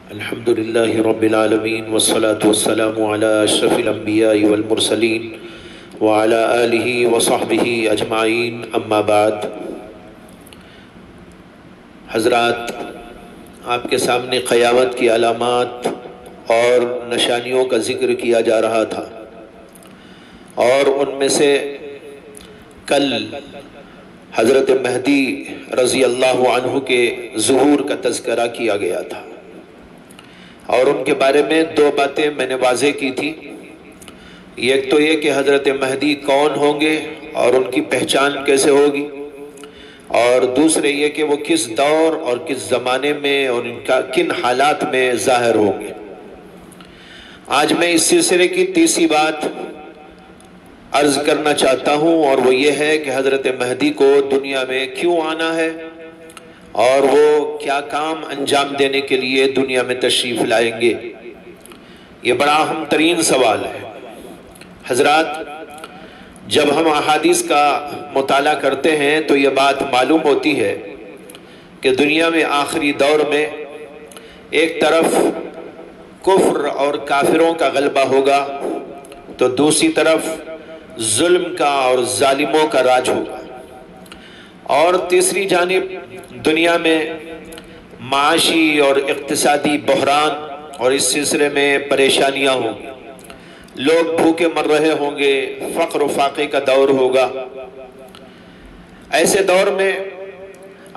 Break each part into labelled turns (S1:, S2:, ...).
S1: الحمد للہ رب العالمین والصلاة والسلام علی اشرف الانبیاء والمرسلین وعلی آلہ وصحبہ اجمعین، اما بعد۔ حضرات، آپ کے سامنے قیامت کی علامات اور نشانیوں کا ذکر کیا جا رہا تھا، اور ان میں سے کل حضرت مہدی رضی اللہ عنہ کے ظہور کا تذکرہ کیا گیا تھا، اور ان کے بارے میں دو باتیں میں نے واضح کی تھی۔ ایک تو یہ کہ حضرت مہدی کون ہوں گے اور ان کی پہچان کیسے ہوگی، اور دوسرے یہ کہ وہ کس دور اور کس زمانے میں اور ان کا کن حالات میں ظاہر ہوں گے۔ آج میں اس سلسلے کی تیسری بات عرض کرنا چاہتا ہوں، اور وہ یہ ہے کہ حضرت مہدی کو دنیا میں کیوں آنا ہے اور وہ کیا کام انجام دینے کے لیے دنیا میں تشریف لائیں گے۔ یہ بڑا اہم ترین سوال ہے۔ حضرات، جب ہم احادیث کا مطالعہ کرتے ہیں تو یہ بات معلوم ہوتی ہے کہ دنیا میں آخری دور میں ایک طرف کفر اور کافروں کا غلبہ ہوگا تو دوسری طرف ظلم کا اور ظالموں کا راج ہوگا، اور تیسری جانب دنیا میں معاشی اور اقتصادی بحران اور اس سلسلے میں پریشانیاں ہوں گی، لوگ بھوکے مر رہے ہوں گے، فقر و فاقے کا دور ہوگا۔ ایسے دور میں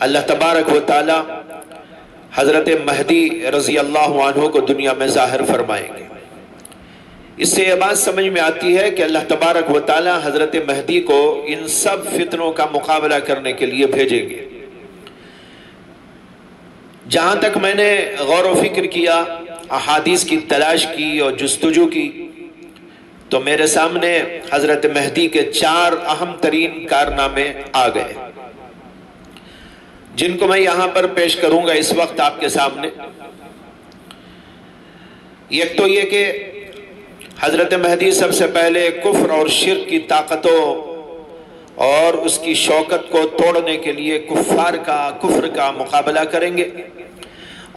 S1: اللہ تبارک و تعالی حضرت مہدی رضی اللہ عنہ کو دنیا میں ظاہر فرمائیں گے۔ اس سے یہ بات سمجھ میں آتی ہے کہ اللہ تبارک و تعالی حضرت مہدی کو ان سب فتنوں کا مقابلہ کرنے کے لیے بھیجیں گے۔ جہاں تک میں نے غور و فکر کیا، احادیث کی تلاش کی اور جستجو کی، تو میرے سامنے حضرت مہدی کے 4 اہم ترین کارنامے آ گئے، جن کو میں یہاں پر پیش کروں گا اس وقت آپ کے سامنے۔ ایک تو یہ کہ حضرت مہدی سب سے پہلے کفر اور شرک کی طاقتوں اور اس کی شوکت کو توڑنے کے لیے کفر کا مقابلہ کریں گے،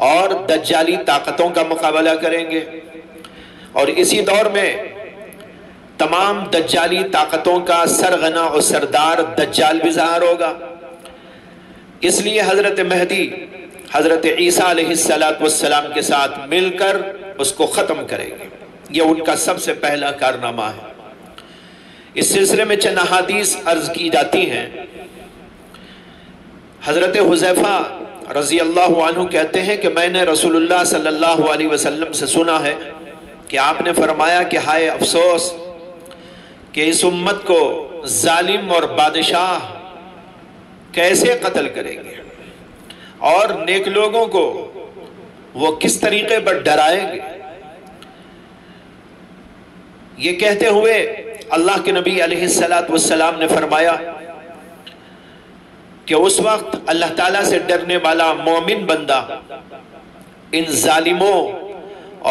S1: اور دجالی طاقتوں کا مقابلہ کریں گے، اور اسی دور میں تمام دجالی طاقتوں کا سرغنہ اور سردار دجال بھی ظاہر ہوگا۔ اس لیے حضرت مہدی حضرت عیسیٰ علیہ السلام کے ساتھ مل کر اس کو ختم کریں گے۔ یہ ان کا سب سے پہلا کارنامہ ہے۔ اس سلسلے میں چند احادیث عرض کی جاتی ہیں۔ حضرت حذیفہ رضی اللہ عنہ کہتے ہیں کہ میں نے رسول اللہ صلی اللہ علیہ وسلم سے سنا ہے کہ آپ نے فرمایا کہ ہائے افسوس کہ اس امت کو ظالم اور بادشاہ کیسے قتل کریں گے، اور نیک لوگوں کو وہ کس طریقے پر ڈرائیں گے۔ یہ کہتے ہوئے اللہ کے نبی علیہ السلام نے فرمایا کہ اس وقت اللہ تعالیٰ سے ڈرنے والا مومن بندہ ان ظالموں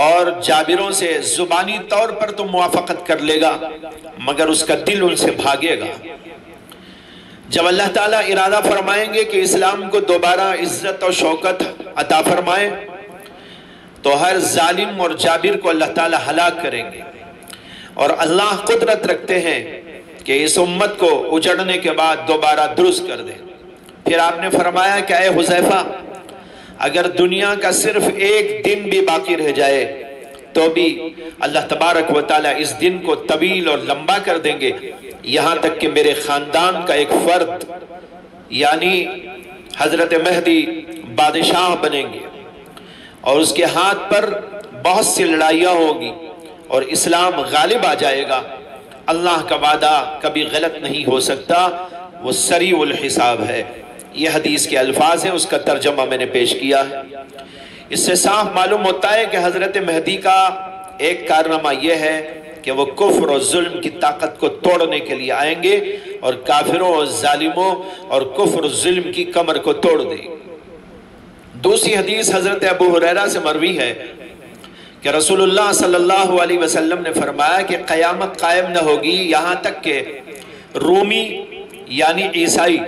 S1: اور جابروں سے زبانی طور پر تو موافقت کر لے گا، مگر اس کا دل ان سے بھاگے گا۔ جب اللہ تعالیٰ ارادہ فرمائیں گے کہ اسلام کو دوبارہ عزت اور شوکت عطا فرمائیں تو ہر ظالم اور جابر کو اللہ تعالیٰ ہلاک کریں گے، اور اللہ قدرت رکھتے ہیں کہ اس امت کو اجڑنے کے بعد دوبارہ درست کر دیں۔ پھر آپ نے فرمایا کہ اے حذیفہ، اگر دنیا کا صرف ایک دن بھی باقی رہ جائے تو بھی اللہ تبارک و تعالیٰ اس دن کو طویل اور لمبا کر دیں گے، یہاں تک کہ میرے خاندان کا ایک فرد یعنی حضرت مہدی بادشاہ بنیں گے، اور اس کے ہاتھ پر بہت سی لڑائیاں ہوگی اور اسلام غالب آ جائے گا۔ اللہ کا وعدہ کبھی غلط نہیں ہو سکتا، وہ سریع الحساب ہے۔ یہ حدیث کے الفاظ ہیں، اس کا ترجمہ میں نے پیش کیا ہے۔ اس سے صاف معلوم ہوتا ہے کہ حضرت مہدی کا ایک کارنامہ یہ ہے کہ وہ کفر اور ظلم کی طاقت کو توڑنے کے لیے آئیں گے، اور کافروں اور ظالموں اور کفر اور ظلم کی کمر کو توڑ دیں گے۔ دوسری حدیث حضرت ابو ہریرہ سے مروی ہے کہ رسول اللہ صلی اللہ علیہ وسلم نے فرمایا کہ قیامت قائم نہ ہوگی یہاں تک کہ رومی یعنی عیسائی،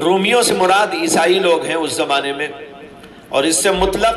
S1: رومیوں سے مراد عیسائی لوگ ہیں اس زمانے میں، اور اس سے مطلق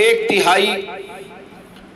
S1: 1/3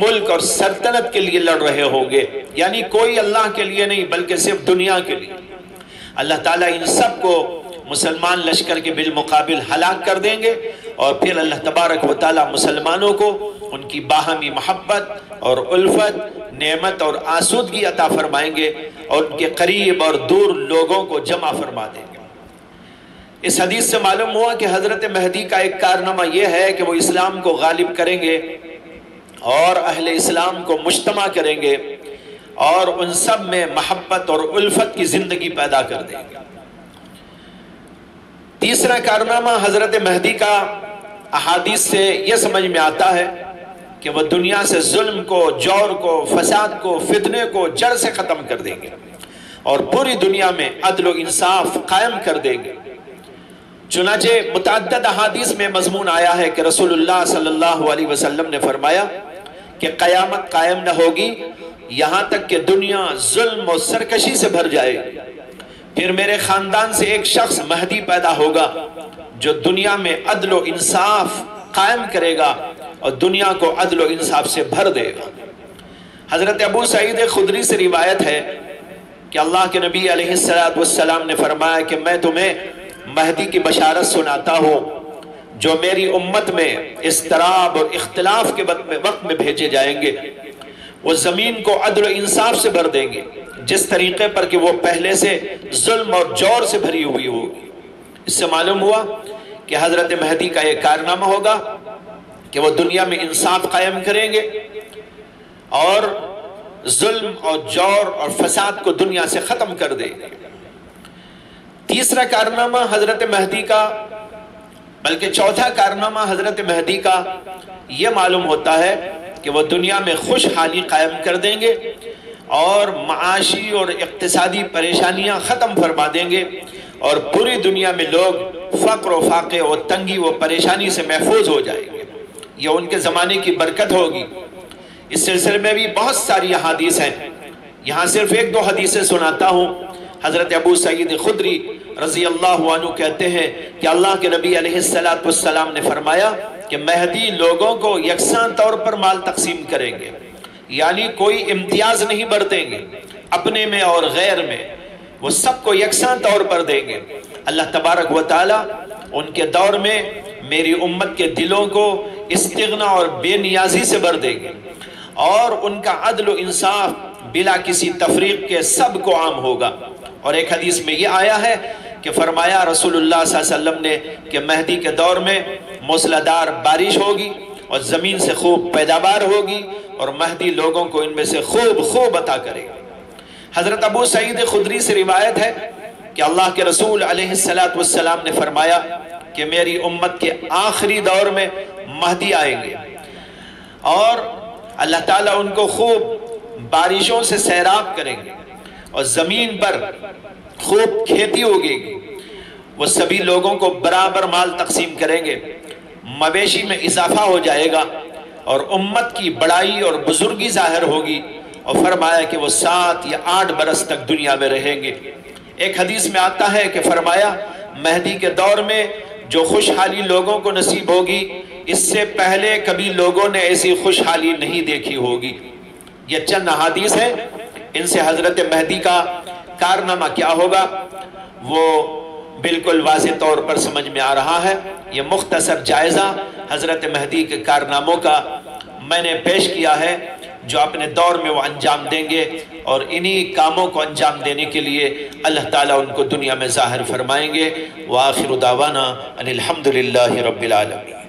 S1: ملک اور سلطنت کے لیے لڑ رہے ہوں گے، یعنی کوئی اللہ کے لیے نہیں بلکہ صرف دنیا کے لیے۔ اللہ تعالیٰ ان سب کو مسلمان لشکر کے بالمقابل ہلاک کر دیں گے، اور پھر اللہ تبارک و تعالیٰ مسلمانوں کو ان کی باہمی محبت اور الفت، نعمت اور آسودگی عطا فرمائیں گے، اور ان کے قریب اور دور لوگوں کو جمع فرما دیں گے۔ اس حدیث سے معلوم ہوا کہ حضرت مہدی کا ایک کارنامہ یہ ہے کہ وہ اسلام کو غالب کریں گے اور اہل اسلام کو مجتمع کریں گے، اور ان سب میں محبت اور الفت کی زندگی پیدا کر دیں گے۔ تیسرا کارنامہ حضرت مہدی کا احادیث سے یہ سمجھ میں آتا ہے کہ وہ دنیا سے ظلم کو، جور کو، فساد کو، فتنے کو جڑ سے ختم کر دیں گے، اور پوری دنیا میں عدل و انصاف قائم کر دیں گے۔ چنانچہ متعدد احادیث میں مضمون آیا ہے کہ رسول اللہ صلی اللہ علیہ وسلم نے فرمایا کہ قیامت قائم نہ ہوگی یہاں تک کہ دنیا ظلم و سرکشی سے بھر جائے، پھر میرے خاندان سے ایک شخص مہدی پیدا ہوگا جو دنیا میں عدل و انصاف قائم کرے گا اور دنیا کو عدل و انصاف سے بھر دے گا۔ حضرت ابو سعید خدری سے روایت ہے کہ اللہ کے نبی علیہ السلام نے فرمایا کہ میں تمہیں مہدی کی بشارت سناتا ہوں جو میری امت میں اضطراب اور اختلاف کے وقت میں بھیجے جائیں گے۔ وہ زمین کو عدل و انصاف سے بھر دیں گے جس طریقے پر کہ وہ پہلے سے ظلم اور جور سے بھری ہوئی ہوگی۔ اس سے معلوم ہوا کہ حضرت مہدی کا یہ کارنامہ ہوگا کہ وہ دنیا میں انصاف قائم کریں گے اور ظلم اور جور اور فساد کو دنیا سے ختم کر دیں گے۔ تیسرا کارنامہ حضرت مہدی کا، بلکہ چوتھا کارنامہ حضرت مہدی کا یہ معلوم ہوتا ہے کہ وہ دنیا میں خوشحالی قائم کر دیں گے اور معاشی اور اقتصادی پریشانیاں ختم فرما دیں گے، اور پوری دنیا میں لوگ فقر و فاقے و تنگی و پریشانی سے محفوظ ہو جائیں گے۔ یہ ان کے زمانے کی برکت ہوگی۔ اس سلسلے میں بھی بہت ساری احادیث ہیں، یہاں صرف ایک دو حدیثیں سناتا ہوں۔ حضرت ابو سعید خدری رضی اللہ عنہ کہتے ہیں کہ اللہ کے نبی علیہ السلام نے فرمایا کہ مہدی لوگوں کو یکساں طور پر مال تقسیم کریں گے، یعنی کوئی امتیاز نہیں برتیں گے اپنے میں اور غیر میں، وہ سب کو یکساں طور پر دیں گے۔ اللہ تبارک و تعالی ان کے دور میں میری امت کے دلوں کو استغنا اور بے نیازی سے بھر دیں گے، اور ان کا عدل و انصاف بلا کسی تفریق کے سب کو عام ہوگا۔ اور ایک حدیث میں یہ آیا ہے کہ فرمایا رسول اللہ صلی اللہ علیہ وسلم نے کہ مہدی کے دور میں موسلادھار بارش ہوگی اور زمین سے خوب پیداوار ہوگی، اور مہدی لوگوں کو ان میں سے خوب عطا کرے گا۔ حضرت ابو سعید خدری سے روایت ہے کہ اللہ کے رسول علیہ السلام نے فرمایا کہ میری امت کے آخری دور میں مہدی آئیں گے، اور اللہ تعالیٰ ان کو خوب بارشوں سے سیراب کریں گے، اور زمین پر خوب کھیتی ہوگی، وہ سبھی لوگوں کو برابر مال تقسیم کریں گے، مویشی میں اضافہ ہو جائے گا، اور امت کی بڑائی اور بزرگی ظاہر ہوگی، اور فرمایا کہ وہ 7 یا 8 برس تک دنیا میں رہیں گے۔ ایک حدیث میں آتا ہے کہ فرمایا مہدی کے دور میں جو خوشحالی لوگوں کو نصیب ہوگی اس سے پہلے کبھی لوگوں نے ایسی خوشحالی نہیں دیکھی ہوگی۔ یہ چند احادیث ہیں، ان سے حضرت مہدی کا کارنامہ کیا ہوگا وہ بالکل واضح طور پر سمجھ میں آ رہا ہے۔ یہ مختصر جائزہ حضرت مہدی کے کارناموں کا میں نے پیش کیا ہے جو اپنے دور میں وہ انجام دیں گے، اور انہی کاموں کو انجام دینے کے لیے اللہ تعالیٰ ان کو دنیا میں ظاہر فرمائیں گے۔ وآخر دعوانا ان الحمدللہ رب العالمین۔